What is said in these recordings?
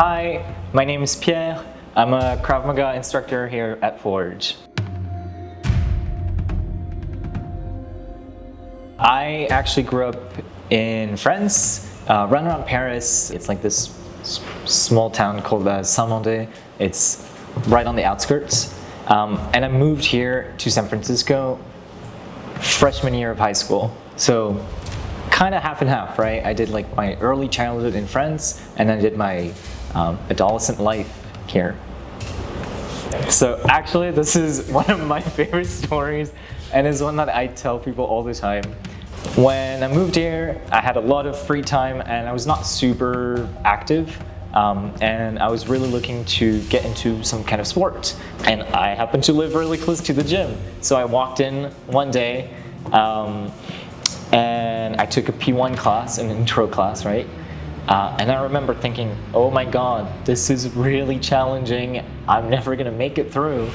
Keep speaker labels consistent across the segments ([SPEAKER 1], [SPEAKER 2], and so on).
[SPEAKER 1] Hi, my name is Pierre. I'm a Krav Maga instructor here at Forge. I actually grew up in France, right around Paris. It's like this small town called Saint-Mandé. It's right on the outskirts. And I moved here to San Francisco freshman year of high school. So kind of half and half, right? I did like my early childhood in France, and then I did my adolescent life here. So actually, this is one of my favorite stories, and it's one that I tell people all the time. When I moved here, I had a lot of free time, and I was not super active, and I was really looking to get into some kind of sport. And I happened to live really close to the gym. So I walked in one day, and I took a P1 class, an intro class, right? And I remember thinking, oh my God, this is really challenging. I'm never gonna make it through.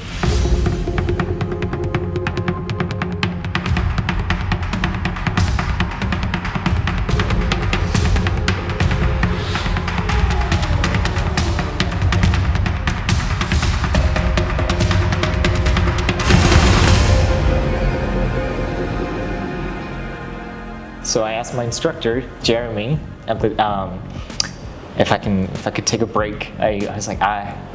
[SPEAKER 1] So I asked my instructor, Jeremy, if I could take a break. I was like,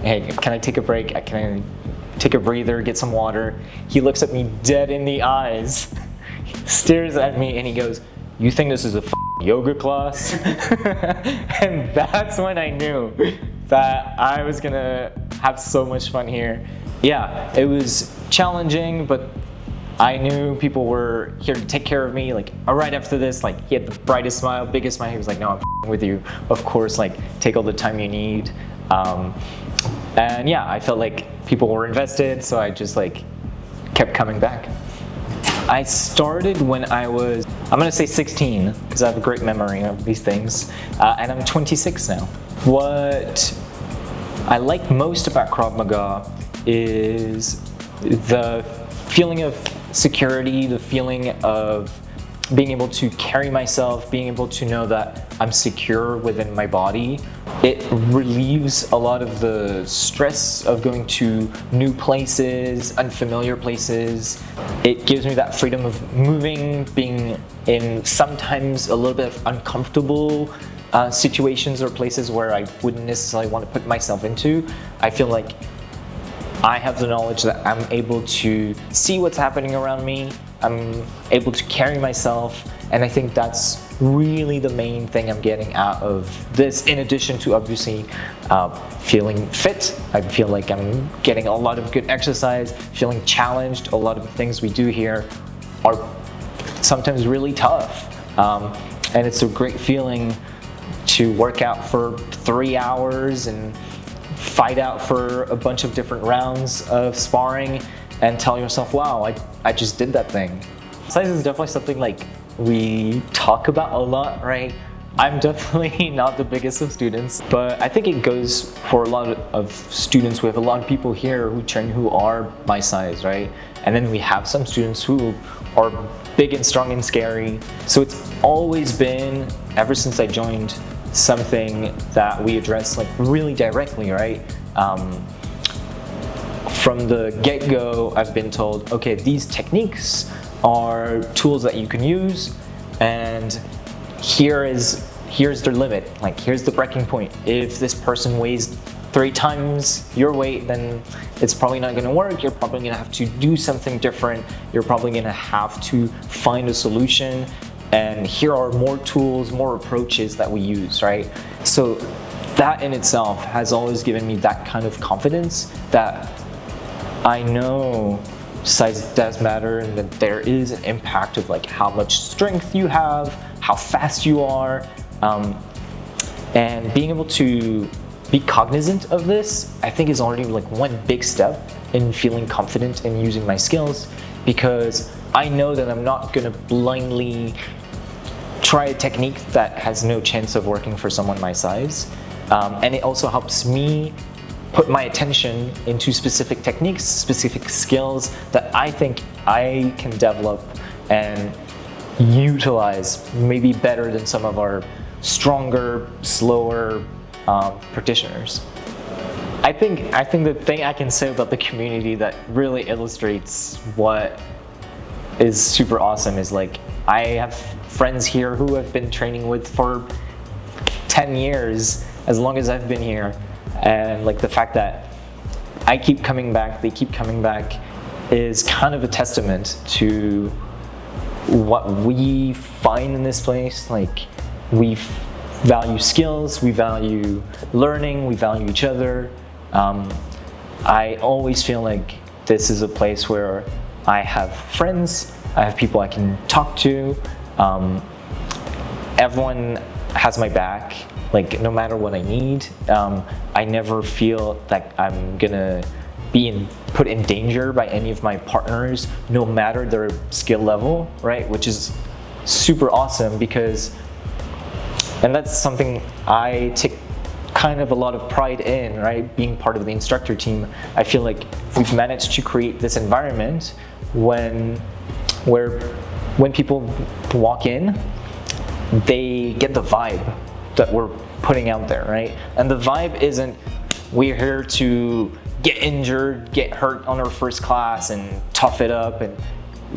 [SPEAKER 1] hey, can I take a break? Can I take a breather, get some water? He looks at me dead in the eyes, stares at me, and he goes, "You think this is a yoga class?" And that's when I knew that I was gonna have so much fun here. Yeah, it was challenging, but I knew people were here to take care of me. Like right after this, like he had the brightest smile, biggest smile. He was like, "No, I'm with you. Of course, like take all the time you need." And yeah, I felt like people were invested, so I just like kept coming back. I started when I was, I'm gonna say 16, because I have a great memory of these things, and I'm 26 now. What I like most about Krav Maga is the feeling of security, the feeling of being able to carry myself, being able to know that I'm secure within my body. It relieves a lot of the stress of going to new places, unfamiliar places. It gives me that freedom of moving, being in sometimes a little bit of uncomfortable situations or places where I wouldn't necessarily want to put myself into. I feel like I have the knowledge that I'm able to see what's happening around me. I'm able to carry myself, and I think that's really the main thing I'm getting out of this, in addition to obviously feeling fit. I feel like I'm getting a lot of good exercise, feeling challenged. A lot of the things we do here are sometimes really tough, and it's a great feeling to work out for 3 hours and fight out for a bunch of different rounds of sparring and tell yourself, wow, I just did that thing. Size is definitely something like we talk about a lot, right? I'm definitely not the biggest of students, but I think it goes for a lot of students. We have a lot of people here who train who are my size, right? And then we have some students who are big and strong and scary. So it's always been, ever since I joined, something that we address like really directly, right? From the get-go, I've been told, okay, these techniques are tools that you can use, and here's their limit. Like, here's the breaking point. If this person weighs 3 times your weight, then it's probably not gonna work. You're probably gonna have to do something different. You're probably gonna have to find a solution. And here are more tools, more approaches that we use, right? So that in itself has always given me that kind of confidence that I know size does matter, and that there is an impact of like how much strength you have, how fast you are, and being able to be cognizant of this, I think is already like one big step in feeling confident in using my skills, because I know that I'm not gonna blindly try a technique that has no chance of working for someone my size. And it also helps me put my attention into specific techniques, specific skills that I think I can develop and utilize maybe better than some of our stronger, slower practitioners. I think the thing I can say about the community that really illustrates what is super awesome is like, I have friends here who I've been training with for 10 years, as long as I've been here, and like the fact that I keep coming back, they keep coming back, is kind of a testament to what we find in this place. Like, we value skills, we value learning, we value each other. I always feel like this is a place where I have friends, I have people I can talk to. Everyone has my back, like no matter what I need. I never feel like I'm gonna be put in danger by any of my partners, no matter their skill level, right? Which is super awesome, because, and that's something I take kind of a lot of pride in, right? Being part of the instructor team, I feel like we've managed to create this environment when people walk in, they get the vibe that we're putting out there, right? And the vibe isn't, we're here to get injured, get hurt on our first class and tough it up, and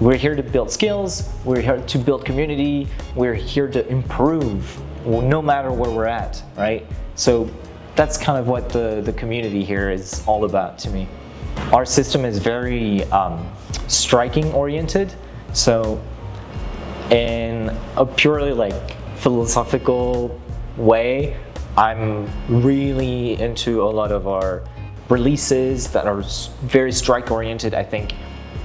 [SPEAKER 1] we're here to build skills, we're here to build community, we're here to improve no matter where we're at, right? So that's kind of what the community here is all about to me. Our system is very striking oriented, so in a purely like philosophical way, I'm really into a lot of our releases that are very strike oriented. I think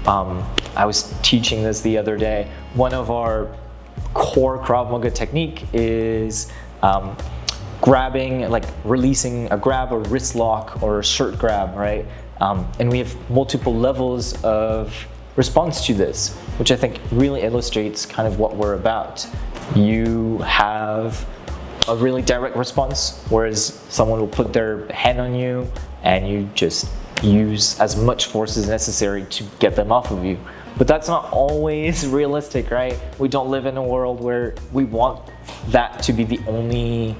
[SPEAKER 1] I was teaching this the other day. One of our core Krav Maga technique is grabbing, like releasing a grab, or wrist lock, or a shirt grab, right? And we have multiple levels of response to this, which I think really illustrates kind of what we're about. You have a really direct response, whereas someone will put their hand on you and you just use as much force as necessary to get them off of you. But that's not always realistic, right? We don't live in a world where we want that to be the only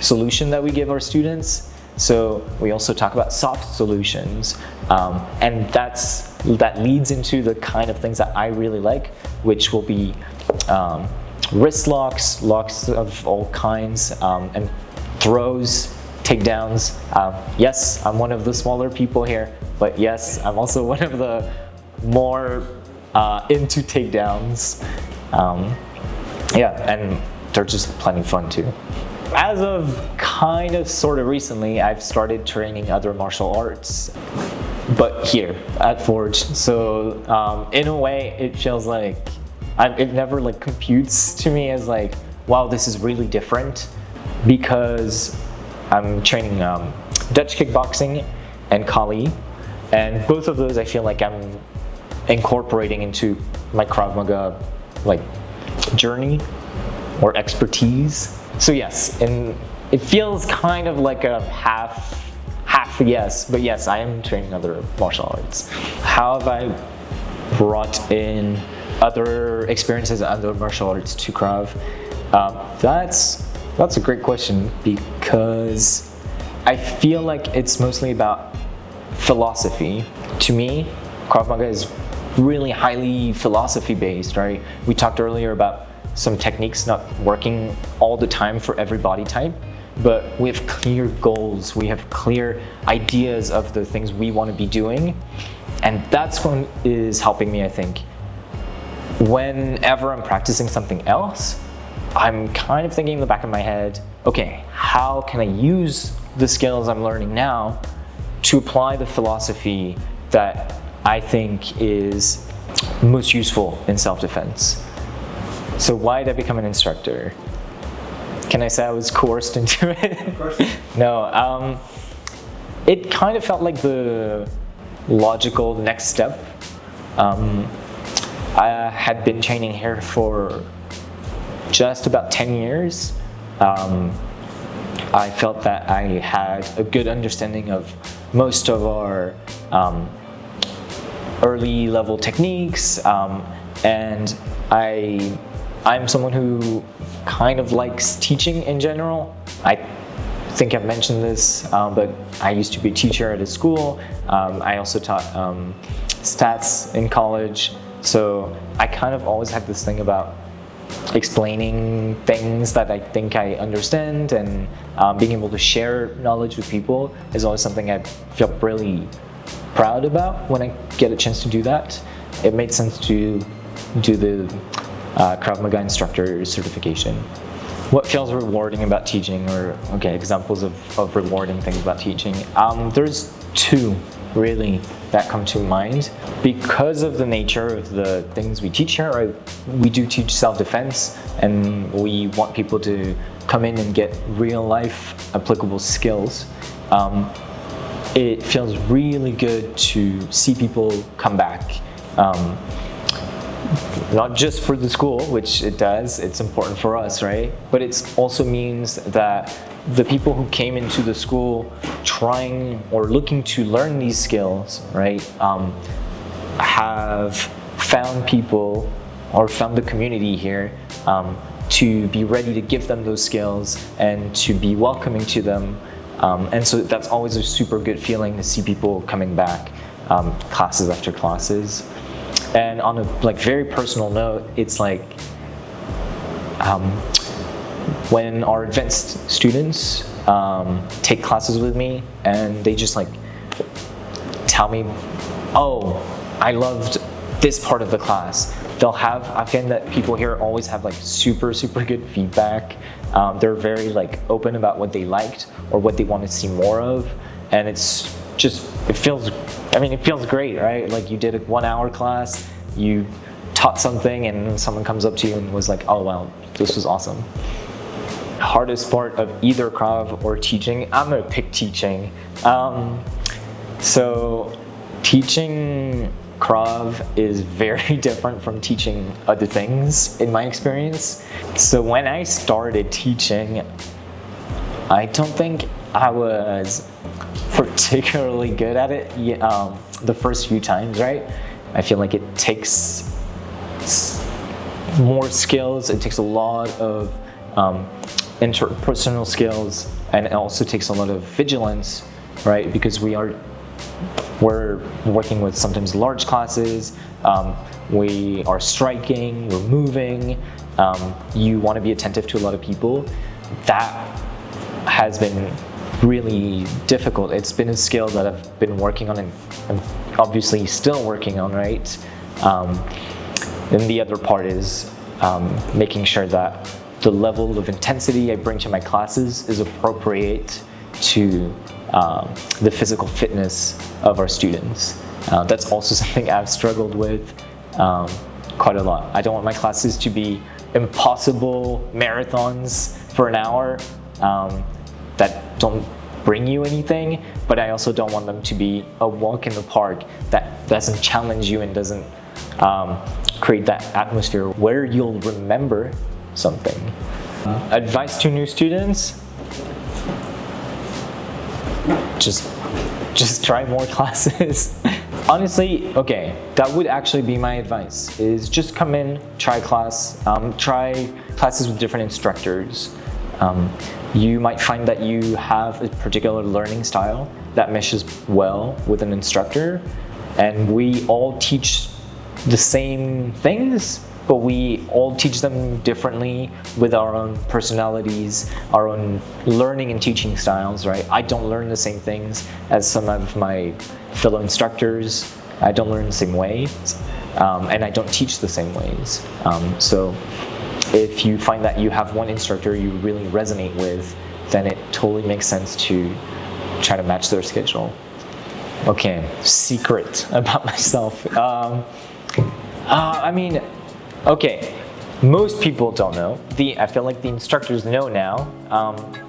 [SPEAKER 1] solution that we give our students. So we also talk about soft solutions, and that leads into the kind of things that I really like, which will be wrist locks, locks of all kinds, and throws, takedowns. Yes, I'm one of the smaller people here, but yes, I'm also one of the more into takedowns. Yeah, and they're just plenty fun too. As of kind of sort of recently, I've started training other martial arts, but here at Forge. So in a way, it feels like it never like computes to me as like, wow, this is really different, because I'm training Dutch Kickboxing and Kali, and both of those I feel like I'm incorporating into my Krav Maga like journey or expertise. So yes, and it feels kind of like a half yes, but yes, I am training other martial arts. How have I brought in other experiences and other martial arts to Krav? That's a great question, because I feel like it's mostly about philosophy. To me, Krav Maga is really highly philosophy based, right? We talked earlier about some techniques not working all the time for every body type, but we have clear goals, we have clear ideas of the things we want to be doing, and that's what is helping me, I think. Whenever I'm practicing something else, I'm kind of thinking in the back of my head, okay, how can I use the skills I'm learning now to apply the philosophy that I think is most useful in self-defense? So why did I become an instructor? Can I say I was coerced into it? Of course. No, it kind of felt like the logical next step. I had been training here for just about 10 years. I felt that I had a good understanding of most of our early level techniques, and I'm someone who kind of likes teaching in general. I think I've mentioned this, but I used to be a teacher at a school. I also taught stats in college. So I kind of always had this thing about explaining things that I think I understand, and being able to share knowledge with people is always something I feel really proud about when I get a chance to do that. It made sense to do the Krav Maga instructor certification. What feels rewarding about teaching, or examples of rewarding things about teaching? There's two really that come to mind. Because of the nature of the things we teach here, we do teach self-defense, and we want people to come in and get real life applicable skills. It feels really good to see people come back. Not just for the school, which it does, it's important for us, right? But it also means that the people who came into the school trying or looking to learn these skills, right, have found people or found the community here to be ready to give them those skills and to be welcoming to them. And so that's always a super good feeling to see people coming back, classes after classes. And on a very personal note, it's like when our advanced students take classes with me and they just tell me, oh, I loved this part of the class. I find that people here always have super good feedback. They're very open about what they liked or what they want to see more of, and it feels great, right? You did a 1 hour class, you taught something, and someone comes up to you and was like, oh wow, this was awesome. Hardest part of either Krav or teaching, I'm gonna pick teaching. So teaching Krav is very different from teaching other things in my experience. So when I started teaching, I don't think I was particularly good at it the first few times, right? I feel like it takes more skills, it takes a lot of interpersonal skills, and it also takes a lot of vigilance, right? Because we're working with sometimes large classes, we are striking, we're moving, you want to be attentive to a lot of people. That has been really difficult. It's been a skill that I've been working on and obviously still working on, right? And the other part is making sure that the level of intensity I bring to my classes is appropriate to the physical fitness of our students. That's also something I've struggled with quite a lot. I don't want my classes to be impossible marathons for an hour that don't bring you anything, but I also don't want them to be a walk in the park that doesn't challenge you and doesn't create that atmosphere where you'll remember something. Advice to new students: just try more classes. Honestly, that would actually be my advice, is just come in, try classes with different instructors. You might find that you have a particular learning style that meshes well with an instructor, and we all teach the same things, but we all teach them differently with our own personalities, our own learning and teaching styles, right? I don't learn the same things as some of my fellow instructors. I don't learn the same ways, and I don't teach the same ways. So if you find that you have one instructor you really resonate with, then it totally makes sense to try to match their schedule. Secret about myself. Most people don't know. I feel like the instructors know now,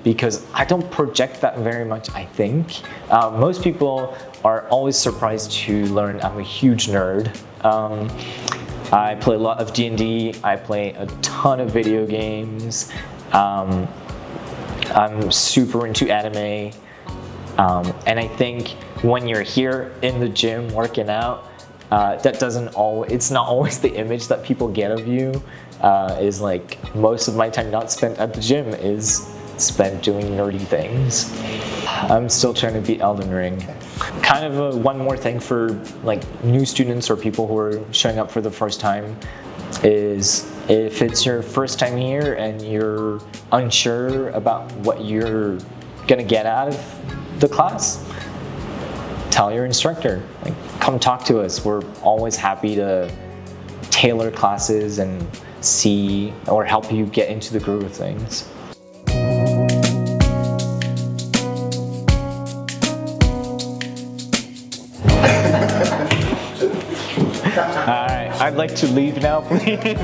[SPEAKER 1] because I don't project that very much, I think. Most people are always surprised to learn I'm a huge nerd. I play a lot of D&D, I play a ton of video games, I'm super into anime, and I think when you're here in the gym working out, it's not always the image that people get of you, is most of my time not spent at the gym is spent doing nerdy things. I'm still trying to beat Elden Ring. Kind of one more thing for like new students or people who are showing up for the first time is if it's your first time here and you're unsure about what you're gonna get out of the class, tell your instructor, like, come talk to us. We're always happy to tailor classes and see or help you get into the groove of things. Alright, I'd like to leave now, please.